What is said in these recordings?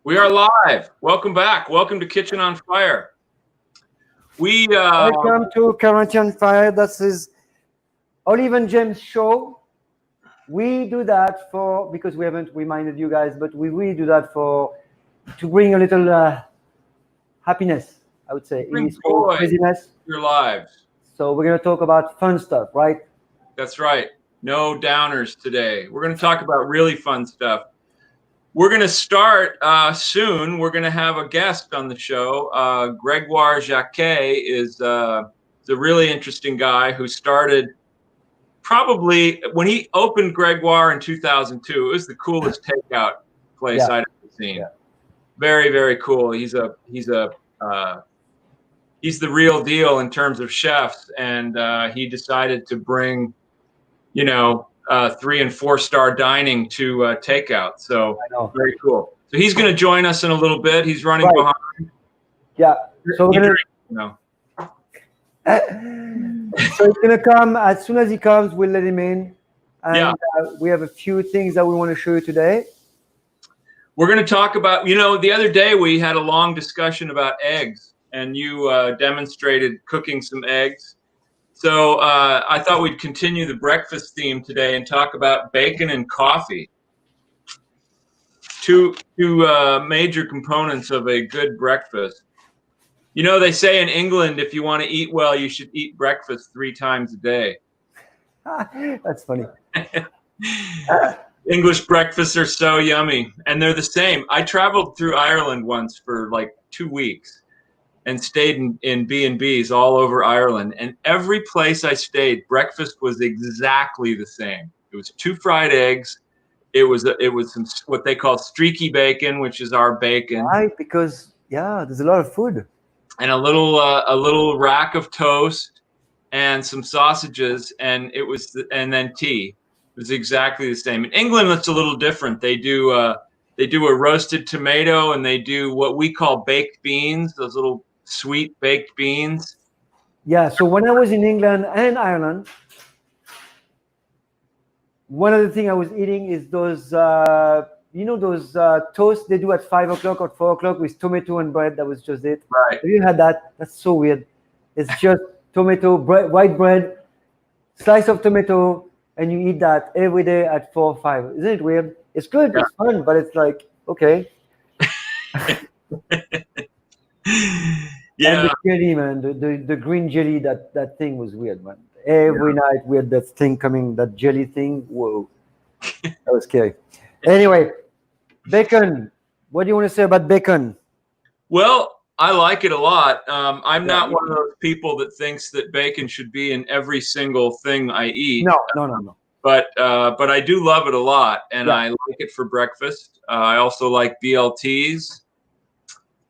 We are live. Welcome back. Welcome to Kitchen on Fire. Welcome to Currently on Fire. This is Olive and James show. We do that because we haven't reminded you guys, but we really do that to bring a little happiness, I would say, in this whole craziness. Your lives. So we're going to talk about fun stuff, right? That's right. No downers today. We're going to talk about really fun stuff. We're going to start soon. We're going to have a guest on the show. Grégoire Restaurant is a really interesting guy who started probably when he opened Grégoire in 2002. It was the coolest takeout place I'd ever seen. Yeah. Very, very cool. He's the real deal in terms of chefs, and he decided to bring, 3- and 4-star dining to takeout. So very cool. So he's going to join us in a little bit. He's running behind. Yeah. So we're gonna, so he's going to come as soon as he comes. We'll let him in, and we have a few things that we want to show you today. We're going to talk about, the other day we had a long discussion about eggs, and you demonstrated cooking some eggs. So I thought we'd continue the breakfast theme today and talk about bacon and coffee. Two major components of a good breakfast. They say in England, if you want to eat well, you should eat breakfast 3 times a day. That's funny. English breakfasts are so yummy, and they're the same. I traveled through Ireland once for like 2 weeks and stayed in B&Bs all over Ireland, and every place I stayed, breakfast was exactly the same. It was 2 fried eggs. It was some what they call streaky bacon, which is our bacon. Right, because there's a lot of food. And a little rack of toast and some sausages, and then tea. It was exactly the same. In England, it's a little different. They do a roasted tomato, and they do what we call baked beans, those little sweet baked beans. Yeah. So when I was in England and Ireland, one of the things I was eating is those, those toasts they do at 5 o'clock or 4 o'clock with tomato and bread. That was just it. Right. Have you had that? That's so weird. It's just tomato, bread, white bread, slice of tomato, and you eat that every day at 4 or 5. Isn't it weird? It's good. Yeah. It's fun, but it's like, okay. Yeah. And the jelly, man, the green jelly, that thing was weird, man. Every night we had that thing coming, that jelly thing. Whoa. That was scary. Anyway, bacon. What do you want to say about bacon? Well, I like it a lot. I'm not one of those people that thinks that bacon should be in every single thing I eat. No. But I do love it a lot, and I like it for breakfast. I also like BLTs.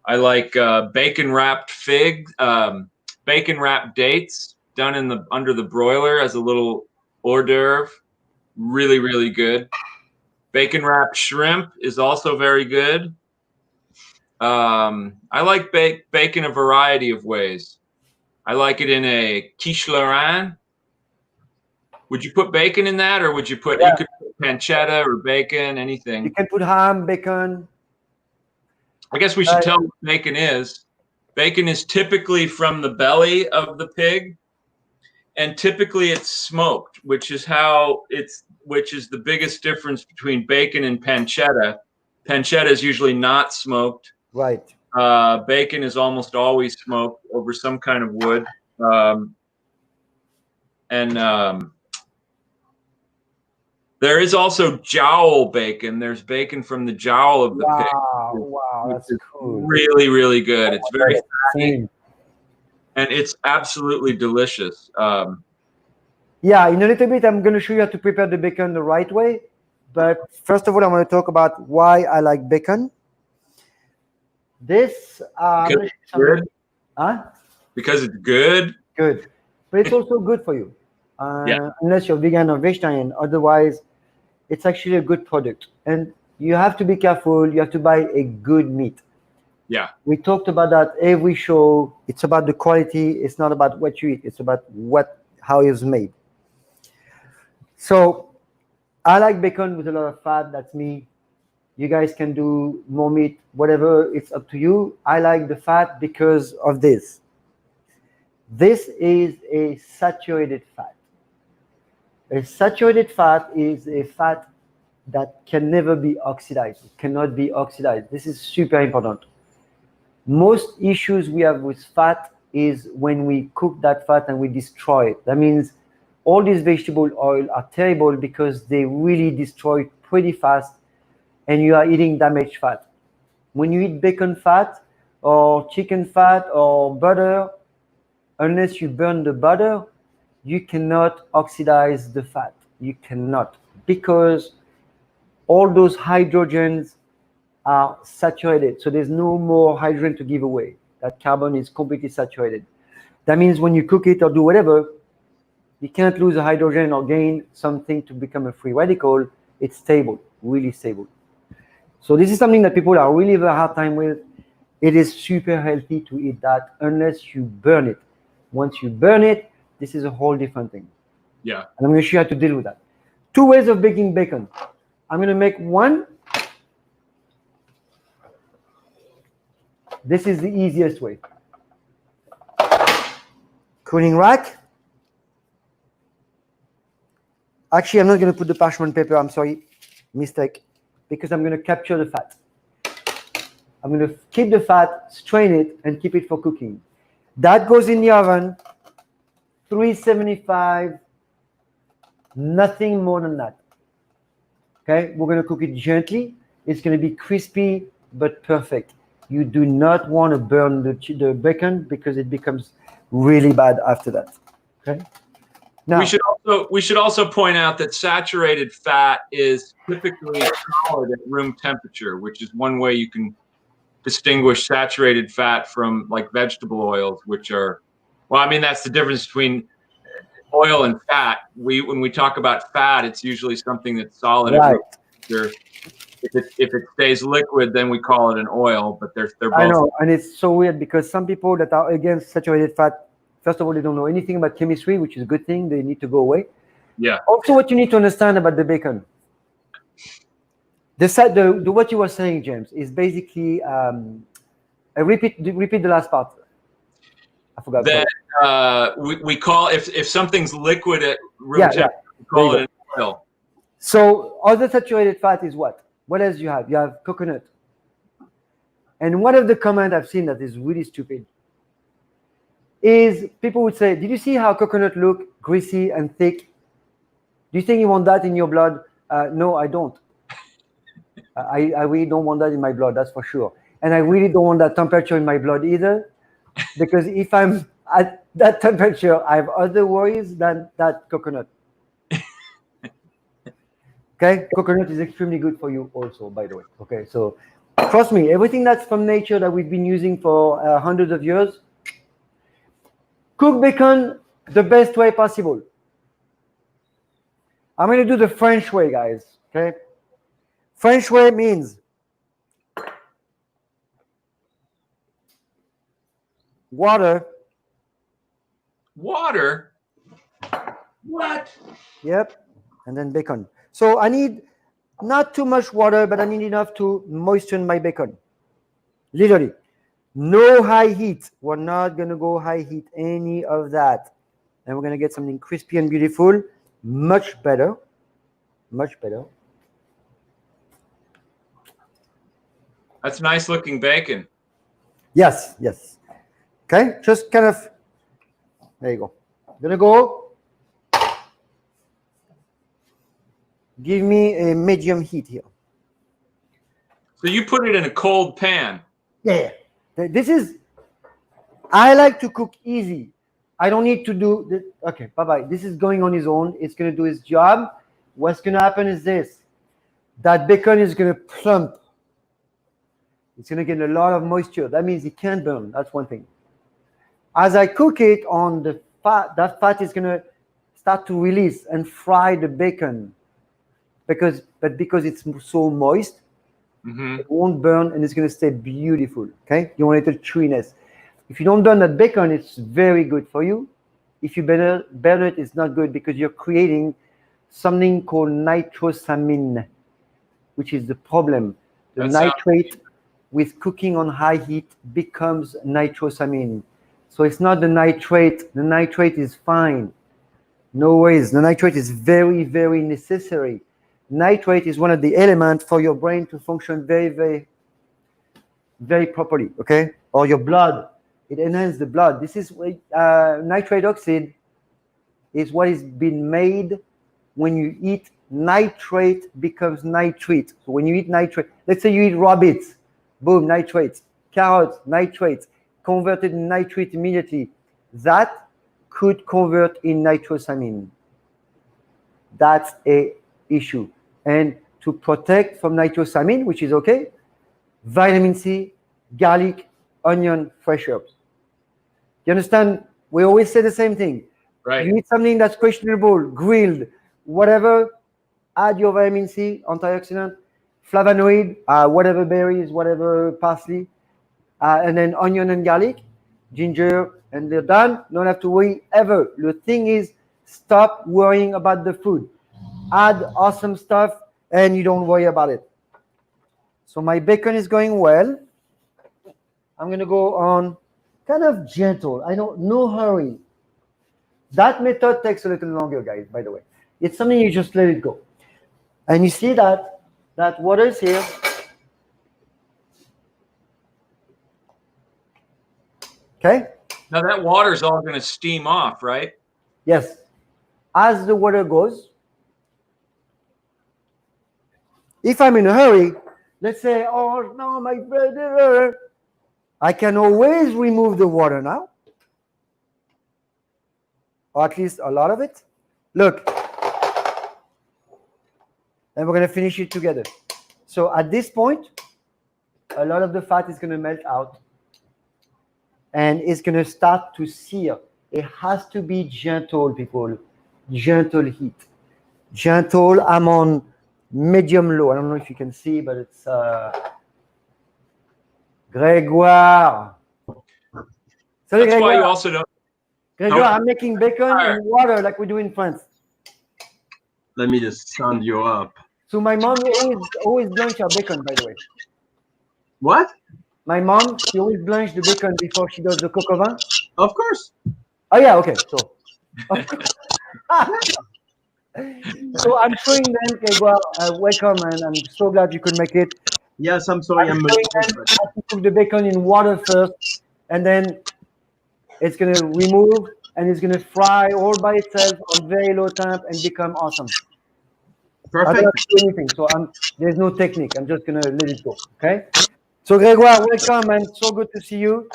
I like bacon wrapped bacon wrapped dates done under the broiler as a little hors d'oeuvre. Really, really good. Bacon wrapped shrimp is also very good. I like bacon a variety of ways. I like it in a quiche Lorraine. Would you put bacon in that, or would you put you could put pancetta or bacon, anything? You can put ham, bacon. I guess we should tell what bacon is. Bacon is typically from the belly of the pig, and typically it's smoked, which is the biggest difference between bacon and pancetta. Pancetta is usually not smoked. Right. Bacon is almost always smoked over some kind of wood. There is also jowl bacon. There's bacon from the jowl of the pig. Wow, that's cool. Really, really good. It's very fatty, and it's absolutely delicious. In a little bit, I'm going to show you how to prepare the bacon the right way. But first of all, I want to talk about why I like bacon. This good. Because it's good. Good, but it's also good for you. Unless you're vegan or vegetarian. Otherwise, it's actually a good product. And you have to be careful. You have to buy a good meat. Yeah. We talked about that every show. It's about the quality. It's not about what you eat. It's about how it's made. So I like bacon with a lot of fat. That's me. You guys can do more meat, whatever, it's up to you. I like the fat because of this. This is a saturated fat. A saturated fat is a fat that can never be oxidized. It cannot be oxidized. This is super important. Most issues we have with fat is when we cook that fat and we destroy it. That means all these vegetable oil are terrible because they really destroy it pretty fast, and you are eating damaged fat. When you eat bacon fat or chicken fat or butter, unless you burn the butter, you cannot oxidize the fat. You cannot, because all those hydrogens are saturated. So there's no more hydrogen to give away. That carbon is completely saturated. That means when you cook it or do whatever, you can't lose a hydrogen or gain something to become a free radical. It's stable, really stable. So this is something that people are really have a hard time with. It is super healthy to eat that unless you burn it. Once you burn it, this is a whole different thing. Yeah. And I'm going to show you how to deal with that. 2 ways of baking bacon. I'm going to make one. This is the easiest way. Cooling rack. Actually, I'm not going to put the parchment paper. I'm sorry. Mistake. Because I'm going to capture the fat. I'm going to keep the fat, strain it, and keep it for cooking. That goes in the oven, 375, nothing more than that. Okay, we're going to cook it gently. It's going to be crispy but perfect. You do not want to burn the bacon because it becomes really bad after that. Okay. Now, we should also point out that saturated fat is typically solid at room temperature, which is one way you can distinguish saturated fat from like vegetable oils, which are, well, I mean, that's the difference between oil and fat. When we talk about fat, it's usually something that's solid at room temperature. If it stays liquid, then we call it an oil, but they're both. I know, and it's so weird because some people that are against saturated fat, first of all, they don't know anything about chemistry, which is a good thing. They need to go away. Yeah. Also, what you need to understand about the bacon, what you were saying, James, is basically repeat the last part. I forgot. That we call if something's liquid at room temperature, we call it an oil. So other saturated fat is what? What else you have? You have coconut. And one of the comments I've seen that is really stupid is people would say, did you see how coconut look greasy and thick? Do you think you want that in your blood? No, I don't. I really don't want that in my blood, that's for sure. And I really don't want that temperature in my blood either, because if I'm at that temperature, I have other worries than that coconut. Okay, coconut is extremely good for you also, by the way. Okay, so trust me, everything that's from nature that we've been using for hundreds of years, cook bacon the best way possible. I'm going to do the French way, guys. Okay, French way means water. Water? What? Yep, and then bacon. So I need not too much water, but I need enough to moisten my bacon. Literally. No high heat. We're not going to go high heat, any of that. And we're going to get something crispy and beautiful. Much better. Much better. That's nice looking bacon. Yes, yes. Okay, just kind of, there you go. I'm going to go. Give me a medium heat here. So you put it in a cold pan. Yeah. This is, I like to cook easy. I don't need to do this. Okay, bye-bye. This is going on his own. It's going to do its job. What's going to happen is this. That bacon is going to plump. It's going to get a lot of moisture. That means it can't burn. That's one thing. As I cook it on the fat, that fat is going to start to release and fry the bacon. Because it's so moist, it won't burn and it's going to stay beautiful. Okay, you want a little chewiness. If you don't burn that bacon, it's very good for you. If you burn it, it's not good because you're creating something called nitrosamine, which is the problem. The nitrate with cooking on high heat becomes nitrosamine. So it's not the nitrate. The nitrate is fine. No worries. The nitrate is very, very necessary. Nitrate is one of the elements for your brain to function very, very, very properly, okay? Or your blood. It enhances the blood. This is nitrate oxide is what is being made when you eat nitrate becomes nitrate. So when you eat nitrate, let's say you eat rabbits, boom, nitrates, carrots, nitrates, converted in nitrate immediately. That could convert in nitrosamine. That's a issue. And to protect from nitrosamine, which is okay, vitamin C, garlic, onion, fresh herbs. You understand? We always say the same thing. Right. You eat something that's questionable, grilled, whatever, add your vitamin C, antioxidant, flavonoid, whatever berries, whatever parsley, and then onion and garlic, ginger, and they're done. Don't have to worry ever. The thing is, stop worrying about the food. Add awesome stuff, and you don't worry about it. So my bacon is going well. I'm going to go on kind of gentle. No hurry. That method takes a little longer, guys, by the way. It's something you just let it go. And you see that water is here. Okay? Now that water is all going to steam off, right? Yes. As the water goes, if I'm in a hurry, let's say, oh, no, my brother, I can always remove the water now. Or at least a lot of it. Look. And we're going to finish it together. So at this point, a lot of the fat is going to melt out. And it's going to start to sear. It has to be gentle, people. Gentle heat. Gentle. I'm on medium low. I don't know if you can see, but it's Grégoire. Sorry, that's Grégoire. Why you also don't. Grégoire, I'm making bacon and water like we do in France. Let me just sound you up. So my mom always blanch our bacon, by the way. What? My mom, she always blanch the bacon before she does the coq au vin. Of course. Oh yeah, okay. So, so I'm showing them, Grégoire, welcome, and I'm so glad you could make it. Yes, I'm sorry. I'm showing them how to cook the bacon in water first, and then it's going to remove, and it's going to fry all by itself on very low temp and become awesome. Perfect. I don't have to do anything, so there's no technique. I'm just going to let it go, okay? So Grégoire, welcome, and so good to see you.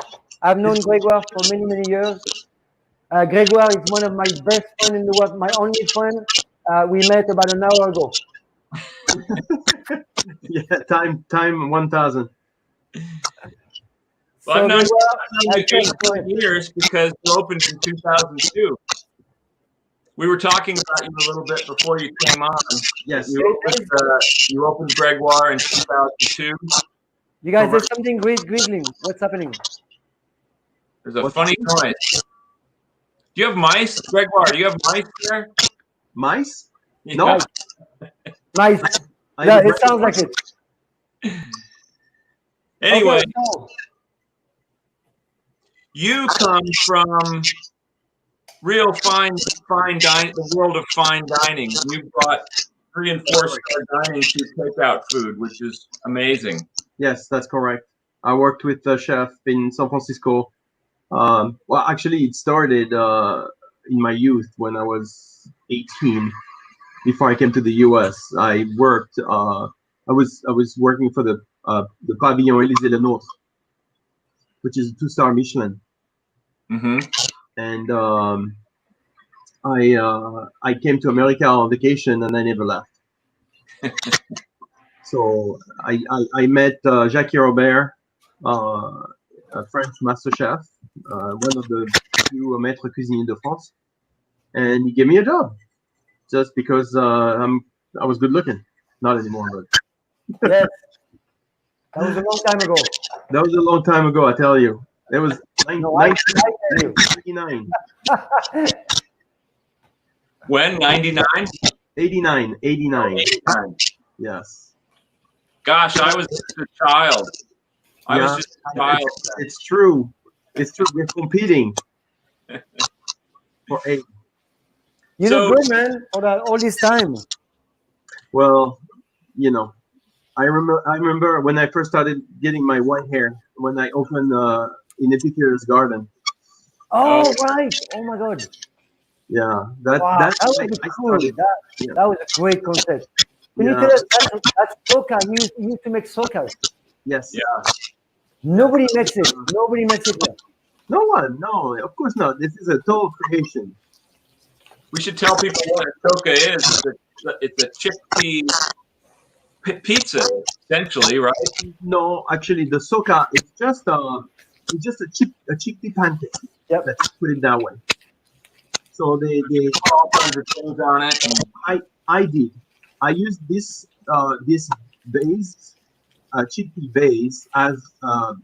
I've known Grégoire for many, many years. Grégoire is one of my best friends in the world, my only friend. We met about an hour ago. Yeah, time 1000. Well, I've known you 18 years because you opened in 2002. We were talking about you a little bit before you came on. Yes. You opened Grégoire in 2002. You guys, there's something grizzling. What's happening? There's a funny noise. Do you have mice, Grégoire? Do you have mice there? Mice? Yeah. No. Mice. Yeah, it sounds like it. Anyway. Okay, so. You come from real fine dining, the world of fine dining. You brought 3- and 4-star dining to takeout food, which is amazing. Yes, that's correct. I worked with a chef in San Francisco. Well, actually, it started in my youth when I was 18. Before I came to the U.S., I worked. I was working for the Pavillon Élysée Le Nôtre, which is a 2-star Michelin. Mm-hmm. And I came to America on vacation and I never left. So I met Jackie Robert, a French master chef, one of the few maîtres cuisiniers de France, and he gave me a job just because I was good looking. Not anymore, but yes, that was a long time ago. That was a long time ago, I tell you. It was 1999. When? 99? 89. 89. Oh, 89. Yes. Gosh, I was just a child. I was just a child. It's true. It's true. We're competing for egg. You look good, man, for that all this time. Well, you know, I remember when I first started getting my white hair when I opened in Epicurus Garden. Oh, right. Oh my God. Yeah, That was cool. That was a great concept. Can you tell us that's soca? You used to make soca. Yes. Yeah. Nobody makes it. Nobody makes it here. No one. No, of course not. This is a total creation. We should tell people what a soca is. It's a chickpea pizza, essentially, right? No, actually, the soca it's just a chickpea pancake. Yep. Let's put it that way. So they all kinds of things on it. I used this base, chickpea base as a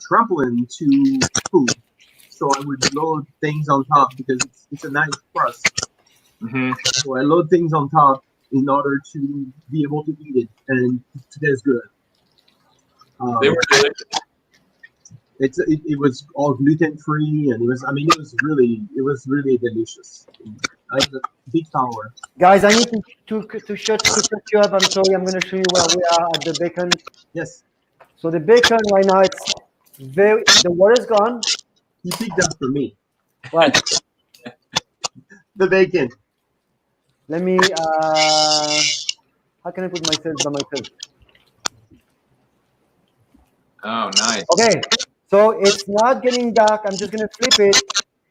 trampoline to food. So I would load things on top because it's a nice crust. Mm-hmm. So I load things on top in order to be able to eat it and to taste good. They were delicious. It was all gluten free and it was really delicious. I had a big tower. Guys, I need to shut you up. I'm sorry. I'm going to show you where we are at the bacon. Yes. So the bacon right now it's the water's gone. He picked up for me. What? The bacon. Let me. How can I put myself by myself? Oh, nice. Okay. So it's not getting dark. I'm just gonna flip it.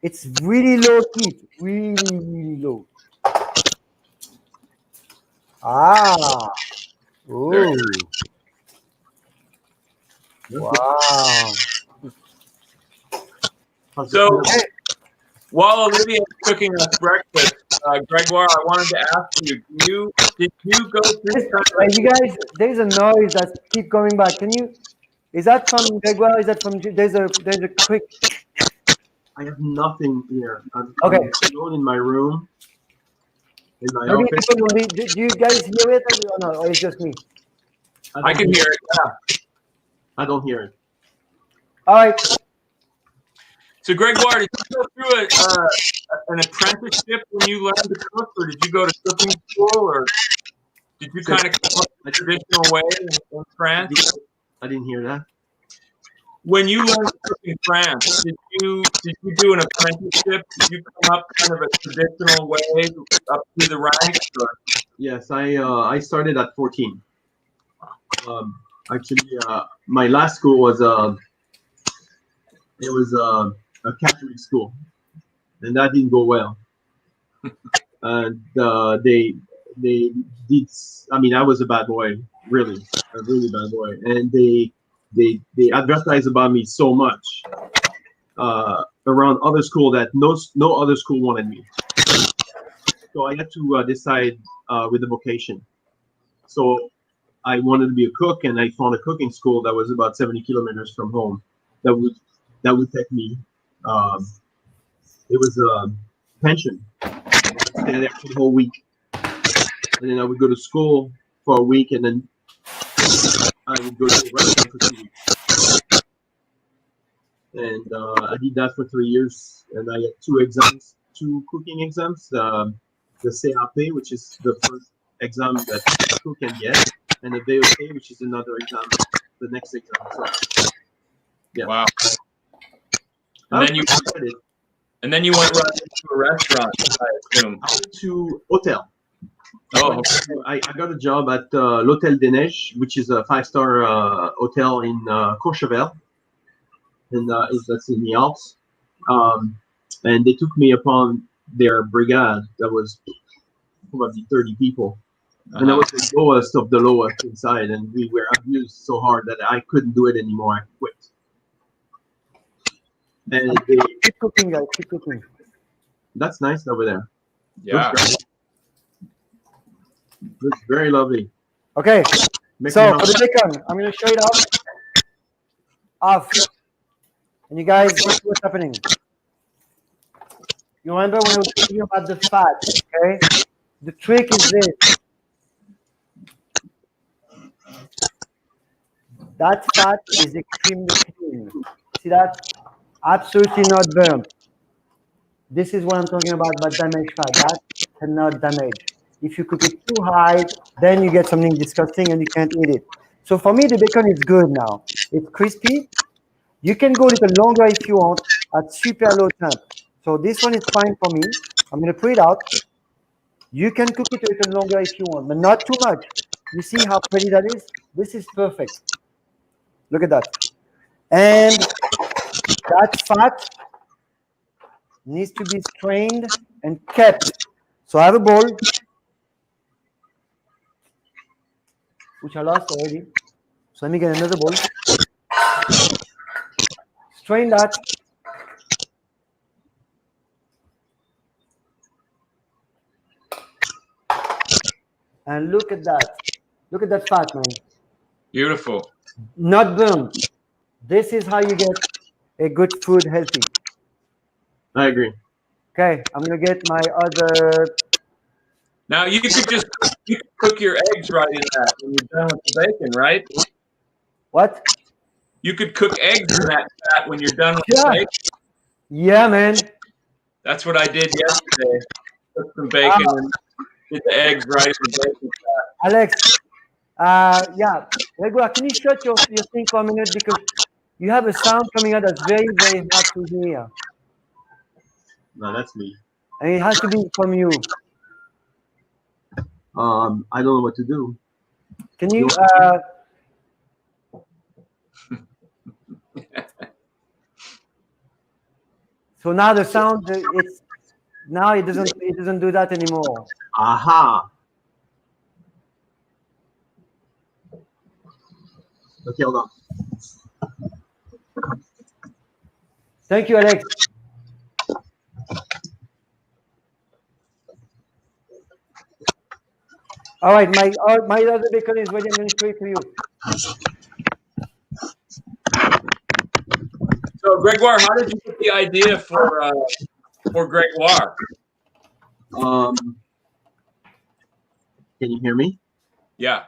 It's really low heat. Really, really low. Ah. Ooh. Wow. So while Olivia is cooking us breakfast, Grégoire, I wanted to ask you: did you go through? You guys, there's a noise that keep coming back. Is that from Grégoire? Is that from? There's a quick. I have nothing here. I'm alone in my room. In my office. Do you guys hear it or no? Or it's just me? I can hear it. Yeah. I don't hear it. All right. So, Grégoire, did you go through an apprenticeship when you learned to cook, or did you go to cooking school, or did you kind of come up the traditional way in France? I didn't hear that. When you learned to cook in France, did you do an apprenticeship? Did you come up kind of a traditional way up through the ranks? Or? Yes, I started at 14. Actually, my last school was a Catholic school, and that didn't go well. And they did. I mean, I was a bad boy, really bad boy, and they advertised about me so much around other school that no other school wanted me. So I had to decide with the vocation. So I wanted to be a cook, and I found a cooking school that was about 70 kilometers from home. That would take me. It was a pension. Stay there for the whole week, and then I would go to school for a week, and then I would go to the restaurant for 2 weeks. And I did that for 3 years, and I had two cooking exams. The CAP, which is the first exam that a cook can get, and the VOK, which is another exam, the next exam. So, yeah. Wow. And then you went right into a restaurant, I assume. I went to hotel. Oh, I got a job at l'Hôtel des Neiges, which is a 5-star hotel in Courchevel, and that's in the Alps. And they took me upon their brigade. That was probably 30 people, and I was the lowest of the lowest inside, and we were abused so hard that I couldn't do it anymore. I quit. And keep cooking, guys. Keep cooking. That's nice over there. Yeah. Looks very lovely. Okay. So for the bacon, I'm going to show it off. And you guys, see what's happening. You remember when I was talking about the fat, okay? The trick is this. That fat is extremely clean. See that? Absolutely not burnt. This is what I'm talking about damaged fat. That cannot damage. If you cook it too high, then you get something disgusting and you can't eat it. So for me, the bacon is good now. It's crispy. You can go a little longer if you want at super low temp. So this one is fine for me. I'm going to put it out. You can cook it a little longer if you want, but not too much. You see how pretty that is? This is perfect. Look at that. And that fat needs to be strained and kept. So I have a bowl, which I lost already. So let me get another bowl. Strain that. And look at that. Look at that fat, man. Beautiful. Not burned. This is how you get a good food healthy. I agree. Okay, I'm gonna get my other. Now you could cook your eggs right in that when you're done with the bacon, right? What? You could cook eggs in that fat when you're done with the bacon. Yeah, man. That's what I did yesterday. Cooked some bacon and did the eggs right in the bacon fat. Alex, yeah. Grégoire, can you shut your thing for a minute because you have a sound coming out that's very, very hard to hear. No, that's me. And it has to be from you. I don't know what to do. Can you So now the sound it doesn't do that anymore. Aha. Okay, hold on. Thank you, Alex. All right, my other bacon is ready. I'm going to show it to you. So, Grégoire, how did you get the idea for Grégoire? Can you hear me? Yeah.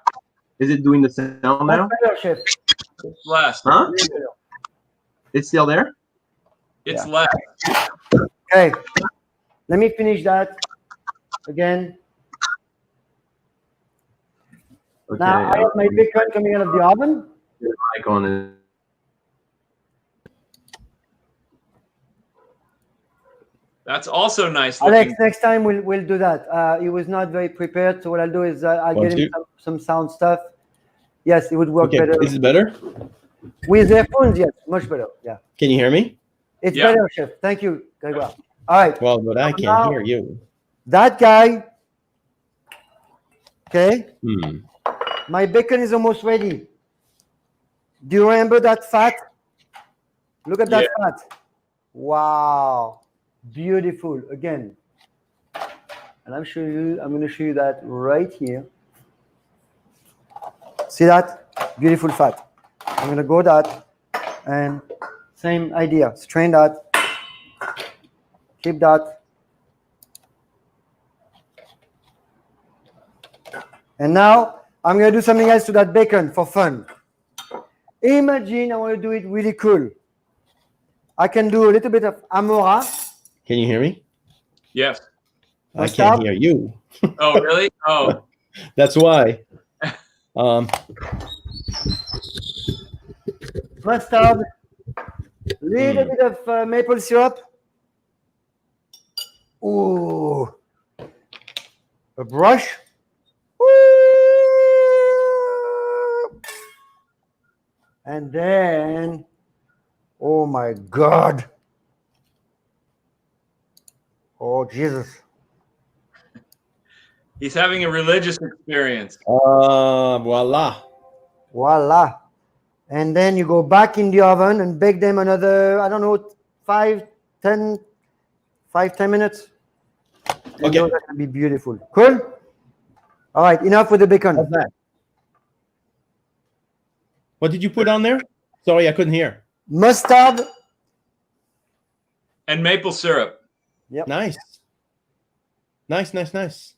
Is it doing the sound now? Better, chef. It's less. Huh? It's still there? It's less. Okay, let me finish that again. Okay. Now I have my bacon coming out of the oven. Mic on it. That's also nice Alex, looking. next time we'll do that. He was not very prepared, so what I'll do is I'll get him some sound stuff. Yes, it would work better. Is it better? With earphones, yes, much better. Yeah. Can you hear me? It's better, chef. Thank you, Grégoire. All right. Well, but I can't hear you. That guy. Okay. Hmm. My bacon is almost ready. Do you remember that fat? Look at that fat. Wow. Beautiful. Again. And I'm going to show you that right here. See that? Beautiful fat. I'm going to go that and same idea. Strain that. Keep that. And now I'm going to do something else to that bacon for fun. Imagine I want to do it really cool. I can do a little bit of amora. Can you hear me? Yes. I can't hear you. Oh, really? Oh. That's why. Mustard. Little bit of maple syrup. Ooh. A brush. And then, oh my God. Oh, Jesus. He's having a religious experience. Voila. Voila. And then you go back in the oven and bake them another, I don't know, 5-10 minutes. And Okay. those are going to be beautiful. Cool? All right, enough with the bacon. How's that? What did you put on there? Sorry, I couldn't hear. Mustard. And maple syrup. Yep. Nice. Nice.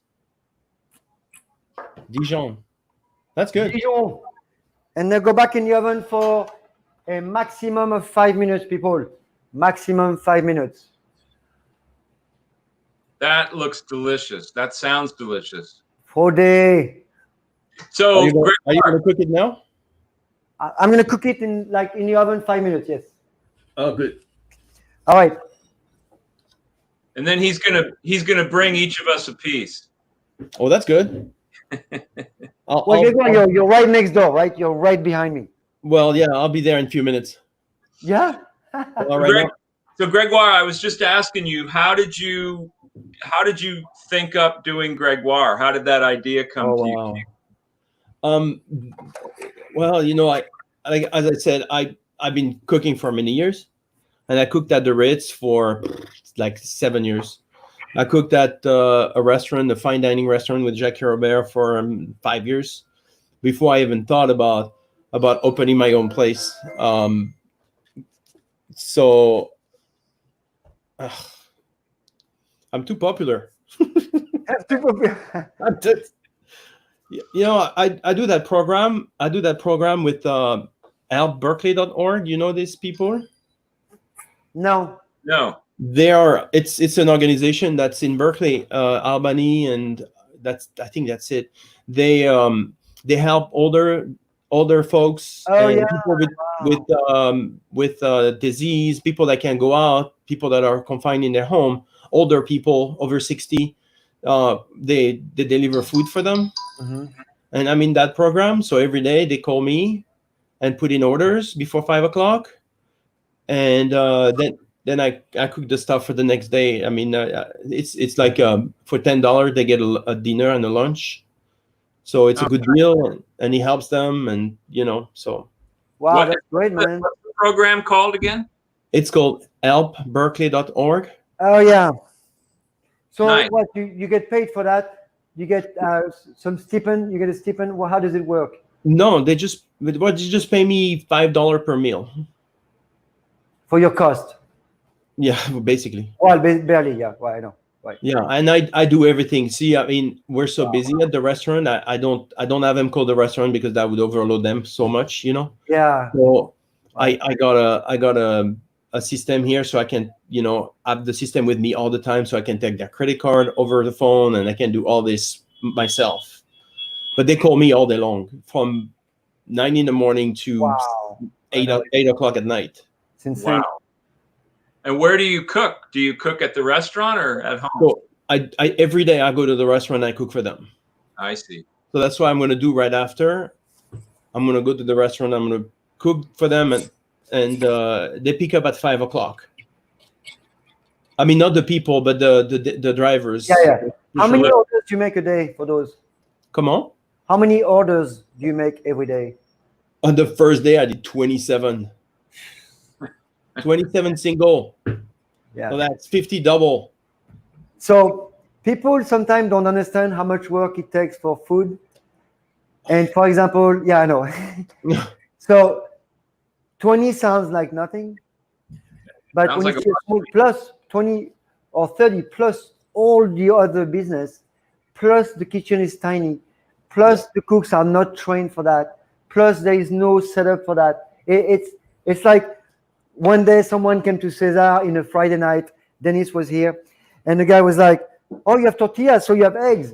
Dijon. That's good. Dijon. and then go back in the oven for a maximum of 5 minutes, people. Maximum 5 minutes. That looks delicious. That sounds delicious. For the. So, Are you going to cook it now? I'm gonna cook it in the oven 5 minutes. Yes. Oh, good. All right. And then he's gonna bring each of us a piece. Oh, that's good. Well, you're right next door, right? You're right behind me. Well, yeah, I'll be there in a few minutes. Yeah. All right. So Grégoire, I was just asking you, how did you think up doing Grégoire? How did that idea come to you? Wow. Well, as I said, I've been cooking for many years, and I cooked at the Ritz for like 7 years. I cooked at a restaurant, a fine dining restaurant with Jacques Robert for 5 years before I even thought about opening my own place. So I'm too popular. I do that program. I do that program with Berkeley.org. You know these people? No. It's an organization that's in Berkeley, Albany, and I think that's it. They help older folks and people with disease, people that can't go out, people that are confined in their home, older people over 60. They deliver food for them. Mm-hmm. And I'm in that program, so every day they call me and put in orders before 5 o'clock, and then I cook the stuff for the next day. I mean, it's like for $10 they get a dinner and a lunch, so it's a good deal, and he helps them, and so. Wow, that's great, man. What's the program called again? It's called helpberkeley.org. Oh yeah. So nice. What you get paid for that? You get some stipend. You get a stipend. Well, how does it work? No, they just pay me $5 per meal for your cost. Yeah, basically. Well, barely. Yeah, well, I know. Right. Yeah, and I do everything. See, I mean, we're so busy at the restaurant. I don't have them call the restaurant because that would overload them so much, Yeah. So I got a system here, so I can have the system with me all the time, so I can take their credit card over the phone, and I can do all this myself. But they call me all day long, from 9 in the morning to 8 o'clock at night. It's insane. Wow. And where do you cook? Do you cook at the restaurant or at home? So I every day I go to the restaurant and I cook for them. I see. So that's what I'm going to do right after. I'm going to go to the restaurant. I'm going to cook for them, and they pick up at 5 o'clock. I mean, not the people, but the drivers. Yeah. How many orders do you make a day for those? Come on. How many orders do you make every day? On the first day, I did 27. 27 single. Yeah. So that's 50 double. So people sometimes don't understand how much work it takes for food. And for example, yeah, I know. So 20 sounds like nothing. But Sounds when like you see plus 20 or 30 plus all the other business, plus the kitchen is tiny, plus the cooks are not trained for that, plus there is no setup for that. It's like one day someone came to Cesar in a Friday night, Dennis was here, and the guy was like, oh, you have tortillas, so you have eggs.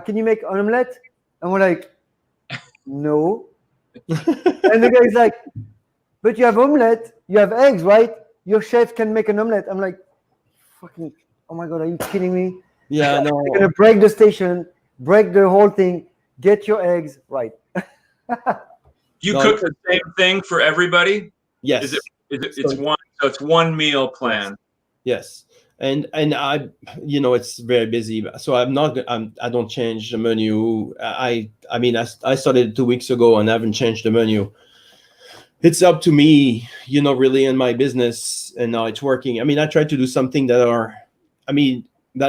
Can you make an omelette? And we're like, no. And the guy's like, but you have omelette, you have eggs, right? Your chef can make an omelette. I'm like, fucking, oh my God, are you kidding me? Yeah, no. You're going to break the station, break the whole thing, get your eggs right. You cook the same thing for everybody? Yes. It's one meal plan. Yes. And I, it's very busy, so I don't change the menu. I started 2 weeks ago and I haven't changed the menu. It's up to me, really in my business, and now it's working. I mean, I try to do something that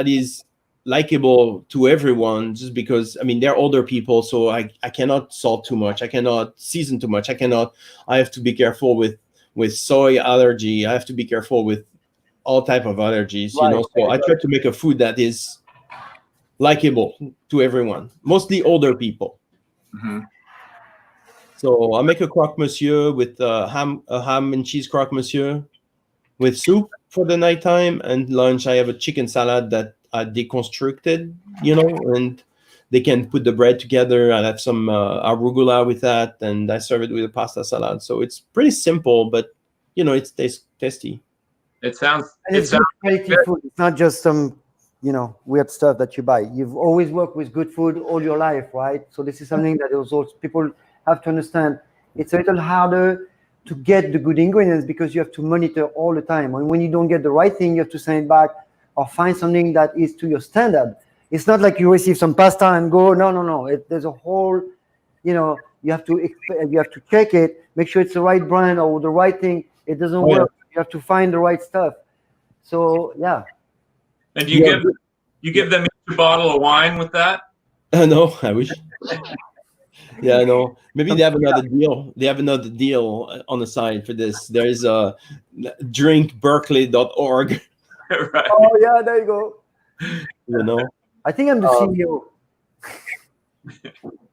is likable to everyone, just because, they're older people, so I cannot salt too much. I cannot season too much. I have to be careful with soy allergy. I have to be careful with all type of allergies, So I try to make a food that is likable to everyone, mostly older people. Mm-hmm. So I make a croque monsieur with a ham and cheese croque monsieur with soup for the nighttime, and lunch I have a chicken salad that I deconstructed, and they can put the bread together. I have some arugula with that, and I serve it with a pasta salad. So it's pretty simple, but it's tasty. It sounds. And it's good quality food. It's not just some, weird stuff that you buy. You've always worked with good food all your life, right? So this is something that also people have to understand. It's a little harder to get the good ingredients because you have to monitor all the time. And when you don't get the right thing, you have to send it back or find something that is to your standard. It's not like you receive some pasta and go, no. There's a whole, you have to check it, make sure it's the right brand or the right thing. It doesn't work. You have to find the right stuff. So yeah. And you give them each a bottle of wine with that? No, I wish. Yeah, I know. Maybe they have another deal. They have another deal on the side for this. There is a drinkberkeley.org. Right. Oh yeah, there you go. I think I'm the CEO.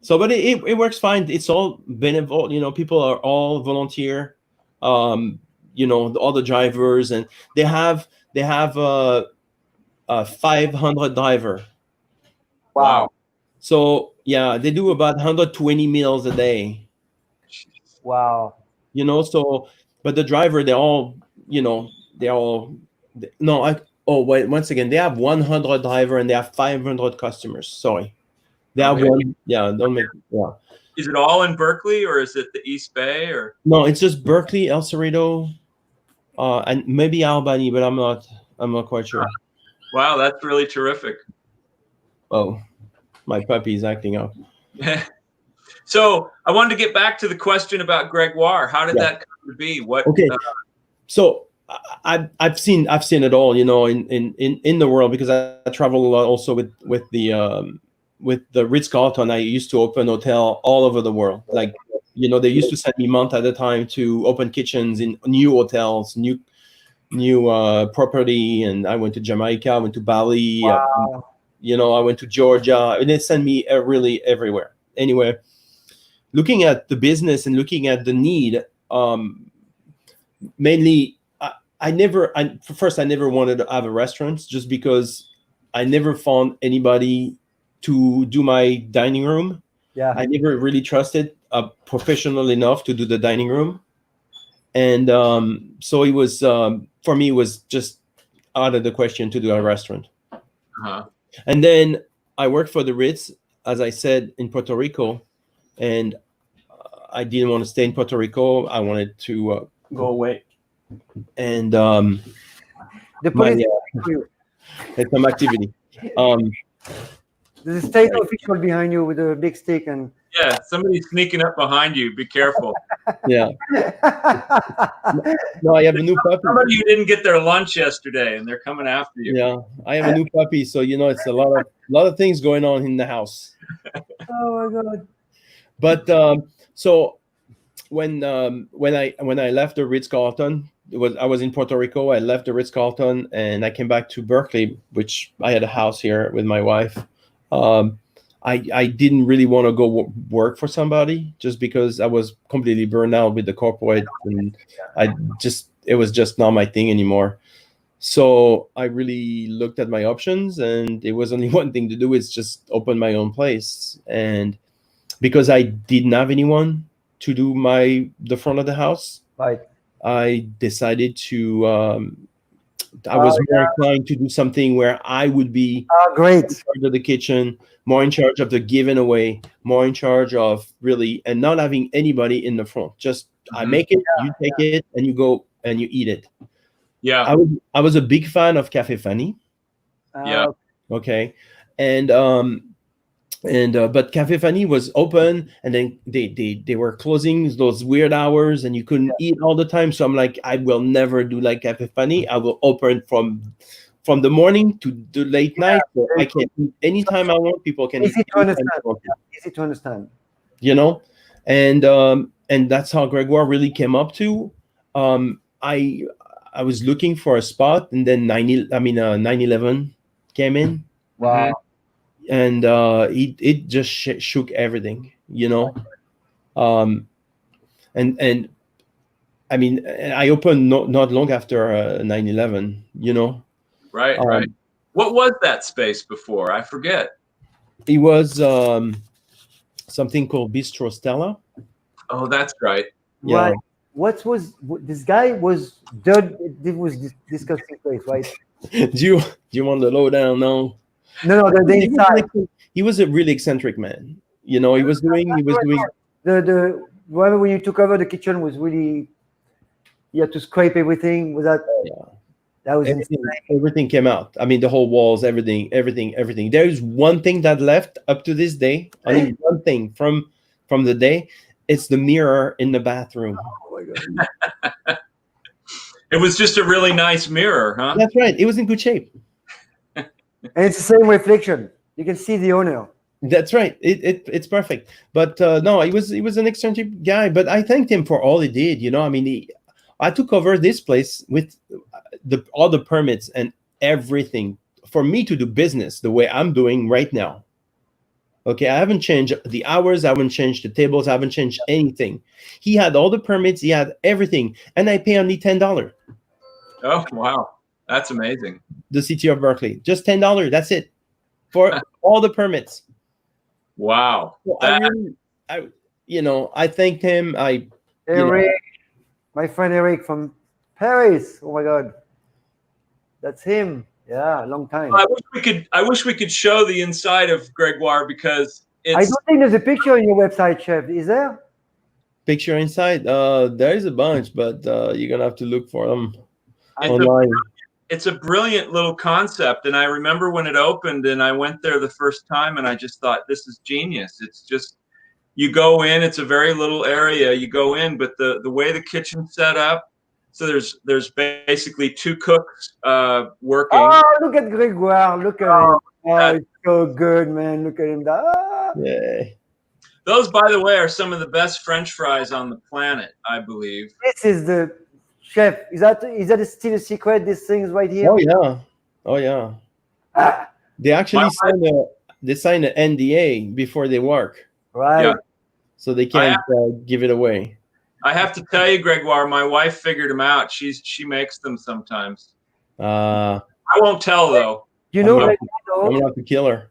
So, but it works fine. It's all benevolent. People are all volunteer. All the drivers, and they have a 500 driver. Wow. So yeah, they do about 120 meals a day. Wow. So, but the driver, once again, they have 100 driver and they have 500 customers. Sorry. They have one. Yeah. Don't make. Yeah. Is it all in Berkeley or is it the East Bay or? No, it's just Berkeley, El Cerrito, and maybe Albany, but I'm not quite sure. Wow, that's really terrific. Oh, my puppy is acting up. So I wanted to get back to the question about Grégoire. How did that come to be? Okay. So I've seen it all, in the world, because I travel a lot also with the Ritz-Carlton. I used to open hotel all over the world. Like, they used to send me month at a time to open kitchens in new hotels, new property. And I went to Jamaica, I went to Bali, Wow. I went to Georgia, and they sent me really everywhere. Anyway, looking at the business and looking at the need, mainly, I never wanted to have a restaurant, just because I never found anybody to do my dining room. Yeah. I never really trusted a professional enough to do the dining room. And so it was, for me, it was just out of the question to do a restaurant. Uh-huh. And then I worked for the Ritz, as I said, in Puerto Rico. And I didn't want to stay in Puerto Rico. I wanted to go away. And The police. it's some activity. There's a state official behind you with a big stick and. Yeah, somebody's sneaking up behind you. Be careful. Yeah. No, I have a new puppy. Somebody who didn't get their lunch yesterday, and they're coming after you. Yeah, I have a new puppy, so it's a lot of things going on in the house. Oh my God. But so when I left the Ritz-Carlton, I was in Puerto Rico. I left the Ritz-Carlton and I came back to Berkeley, which I had a house here with my wife. I didn't really want to go work for somebody, just because I was completely burned out with the corporate, and it was just not my thing anymore. So I really looked at my options, and it was only one thing to do, is just open my own place. And because I didn't have anyone to do the front of the house, Right. I decided to I was more inclined to do something where I would be Great. in charge of the kitchen, more in charge of the giving away, more in charge of really, and not having anybody in the front. Just I make it, you take it, and you go and you eat it. Yeah. I was a big fan of Café Fanny. Yeah. Okay. And but Café Fanny was open, and then they were closing those weird hours, and you couldn't eat all the time. So I'm like, I will never do like Café Fanny. I will open from the morning to the late night. So I can eat anytime I want. People can Easy eat to understand. Easy to understand. And that's how Grégoire really came up to. I was looking for a spot, and then 9/11 came in. Wow. And it just shook everything, and I mean, I opened not long after 9/11. You know, Right, right. What was that space before? I forget. it was something called Bistro Stella. Oh, that's right. Yeah. Right. This guy was dirt? It was disgusting place, right? do you want the lowdown? No. No, the inside. He was a really eccentric man. You know, he was doing The whatever when you took over the kitchen was really, you had to scrape everything. Was that? Yeah. That was everything came out. I mean, the whole walls, everything. There is one thing that left up to this day. Only one thing from the day. It's the mirror in the bathroom. Oh my God. It was just a really nice mirror, huh? That's right. It was in good shape. And it's the same reflection. You can see the owner. That's right. It's perfect. But no, he was an eccentric guy. But I thanked him for all he did. You know, I mean, I took over this place with all the permits and everything for me to do business the way I'm doing right now. Okay, I haven't changed the hours, I haven't changed the tables, I haven't changed anything. He had all the permits, he had everything, and I pay only $10. Oh, wow. That's amazing. The city of Berkeley, just $10. That's it for all the permits. Wow. So I thanked him. Eric, my friend Eric from Paris. Oh my God, that's him. Yeah, long time. I wish we could show the inside of Grégoire because I don't think there's a picture on your website, Chef. Is there? Picture inside? There is a bunch, but you're gonna have to look for them online. It's a brilliant little concept, and I remember when it opened, and I went there the first time, and I just thought, this is genius. It's just, you go in, it's a very little area. You go in, but the way the kitchen's set up. So there's basically two cooks working. Oh, look at Grégoire. Look at him. Oh, he's so good, man. Look at him. Yeah. Those, by the way, are some of the best French fries on the planet, I believe. This is the chef. Is that still a secret? These things right here. Oh yeah. They actually signed an NDA before they work. Right. Yeah. So they can't give it away. I have to tell you, Grégoire, my wife figured them out. She makes them sometimes. I won't tell though. You know, I'm gonna have to kill her.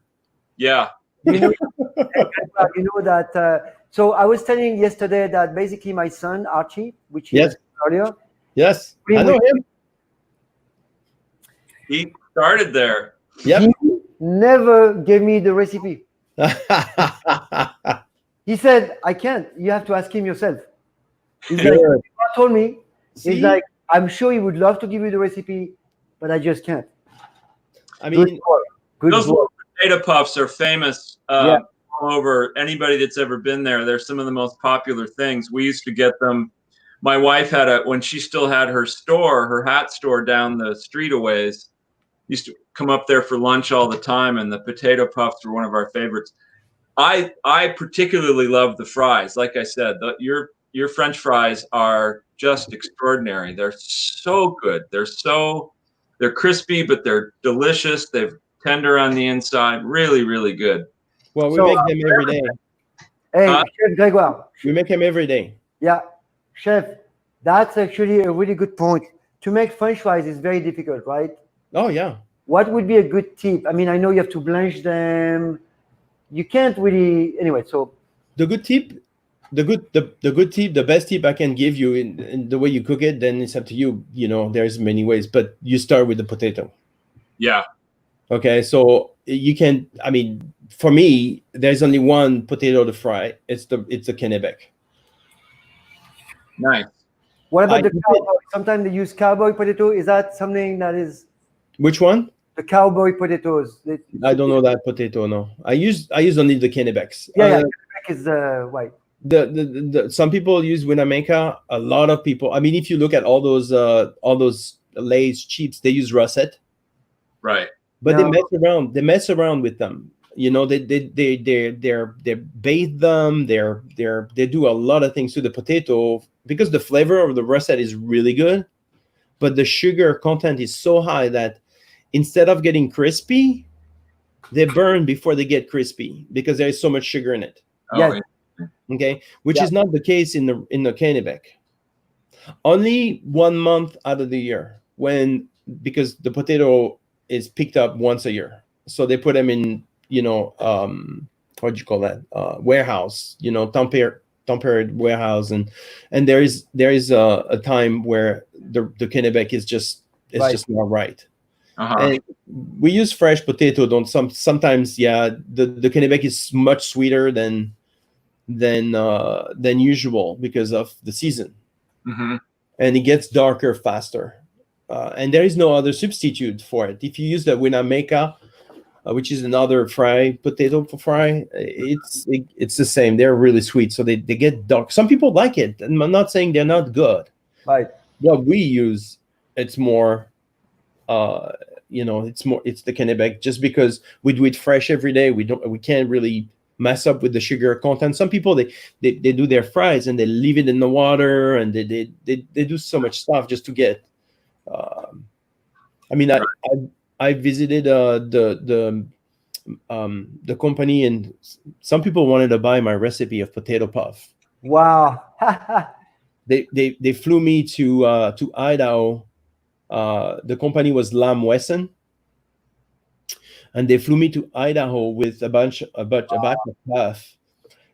Yeah. You know that. So I was telling yesterday that basically my son Archie, which he was earlier. Yes, I know him. He started there. Yep. He never gave me the recipe. He said, "I can't. You have to ask him yourself." He's like, he told me, he's like, I'm sure he would love to give you the recipe, but I just can't. I mean, those little potato puffs are famous all over. Anybody that's ever been there, they're some of the most popular things. We used to get them. My wife had when she still had her store, her hat store down the street a ways, used to come up there for lunch all the time, and the potato puffs were one of our favorites. I particularly love the fries. Like I said, your French fries are just extraordinary. They're so good. They're crispy, but they're delicious. They're tender on the inside. Really, really good. Well, we make them every day. Hey, Chef Grégoire. We make them every day. Yeah, Chef, that's actually a really good point. To make French fries is very difficult, right? Oh, yeah. What would be a good tip? I mean, I know you have to blanch them. You can't really, anyway, so. The good tip, the best tip I can give you in the way you cook it, then it's up to you. You know, there's many ways, but you start with the potato. Yeah. Okay, so you can, I mean, for me, there's only one potato to fry. It's the Kennebec. Nice. What about the cowboy? Sometimes they use cowboy potato. Is that something that is? Which one? The cowboy potatoes. I don't know that potato. No, I use only the Kennebecs. Yeah, Kennebec is white. The some people use Winnemucca. A lot of people. I mean, if you look at all those Lay's chips, they use russet. Right. But they mess around with them. You know, they bathe them. They do a lot of things to the potato because the flavor of the russet is really good, but the sugar content is so high that instead of getting crispy, they burn before they get crispy because there is so much sugar in it. Yes. Okay, which Yeah. is not the case in the Kennebec. Only 1 month out of the year, because the potato is picked up once a year, so they put them in, what do you call that, warehouse, temporary warehouse, and there is a time where the Kennebec is just Right. just not right. Uh-huh. And we use fresh potato. Sometimes, yeah, the Kennebec is much sweeter than usual because of the season. Mm-hmm. And it gets darker faster. And there is no other substitute for it. If you use the Winnemucca, which is another potato for fry, it's the same. They're really sweet, so they get dark. Some people like it, and I'm not saying they're not good. Right. What we use, it's more, it's the Kennebec, just because we do it fresh every day. We can't really mess up with the sugar content. Some people they do their fries and they leave it in the water, and they do so much stuff just to get. I visited the company, and some people wanted to buy my recipe of potato puff. Wow. They flew me to Idaho. The company was Lamb Wesson, and they flew me to Idaho with a batch of puff,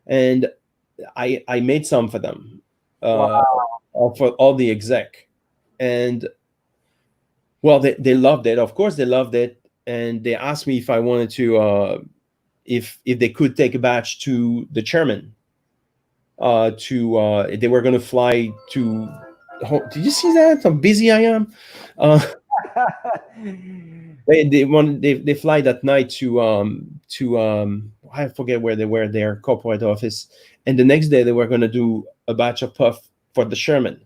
and I made some for them, for all the exec, and well, they loved it. Of course, they loved it, and they asked me if I wanted to, if they could take a batch to the chairman. They were going to fly to. Did you see that? How busy I am. They fly that night to I forget where they were, their corporate office, and the next day they were going to do a batch of puff for the Sherman.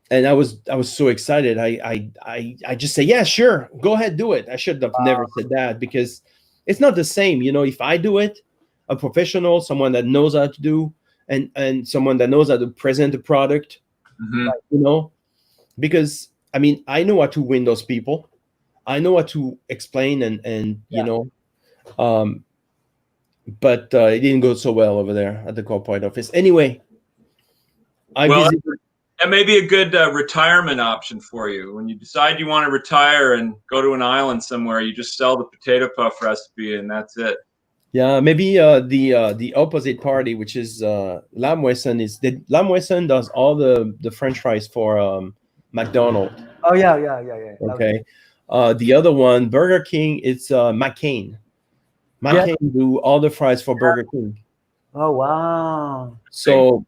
And I was so excited. I just say, yeah, sure, go ahead, do it. I should have never said that, because it's not the same. If I do it, a professional, someone that knows how to do, and someone that knows how to present the product, because I know how to win those people. I know how to explain and but it didn't go so well over there at the corporate office. Anyway, that may be a good retirement option for you. When you decide you want to retire and go to an island somewhere, you just sell the potato puff recipe, and that's it. Yeah, maybe the opposite party, which is Lamb Wesson, Lamb Wesson does all the French fries for McDonald's. Oh yeah. Okay. The other one, Burger King, it's McCain. McCain do all the fries for Burger King. Oh wow. So,